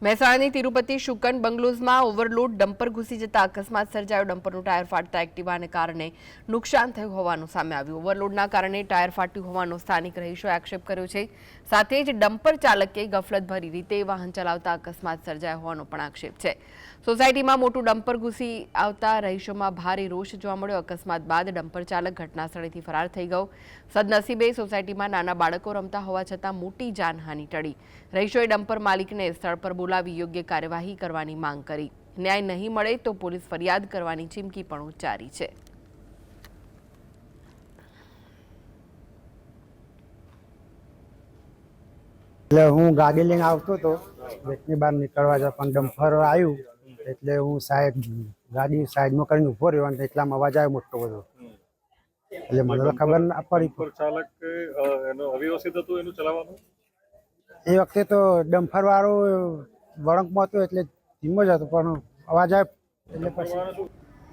મહેસાણાની તિરુપતિ શુકન બંગલોઝમાં overload dumper ઘૂસી જતા અકસ્માત સર્જાયો। ડમ્પરનું ટાયર ફાટતા એક્ટિવાને કારણે નુકસાન થયું હોવાનું સામે આવ્યું। ઓવરલોડના કારણે ટાયર ફાટ્યું હોવાનો સ્થાનિક રહીશોએ આક્ષેપ કર્યો છે। સાથે જ ડમ્પર ચાલકે ગફલતભરી રીતે વાહન ચલાવતા અકસ્માત સર્જાયો હોવાનો પણ આક્ષેપ છે। સોસાયટીમાં મોટું ડમ્પર ઘૂસી આવતા રહીશોમાં ભારે રોષ જોવા મળ્યો। અકસ્માત બાદ ડમ્પર ચાલક ઘટનાસ્થળેથી ફરાર થઈ ગયો। સદનસીબે સોસાયટીમાં નાના બાળકો રમતા હોવા છતાં મોટી જાનહાનિ ટળી। રહીશોએ ડમ્પર માલિકને સ્થળ પર બોલાવી યોગ્ય કાર્યવાહી કરવાની માંગ કરી। ન્યાય નહીં મળે તો પોલીસ ફરિયાદ કરવાની ચીમકી પણ ઉચ્ચારી છે। એટલે હું ગાડી લઈને આવતો હતો, ગેટની બહાર નીકળવા જ પણ ડમ્પર આવ્યું એટલે હું ગાડી સાઈડમાં કરીને ઊભો રહ્યો અને એટલામાં અવાજ આવ્યો મોટો બધો, એટલે મને તો ખબર ના પડી। ડમ્પર ચાલક એનો અવ્યવસ્થિત હતું એનું ચલાવવાનું। એ વખતે તો ડમ્પર વાળો વળંકમાં હતો એટલે ધીમો જ હતો, પણ અવાજ આવ્યો એટલે પછી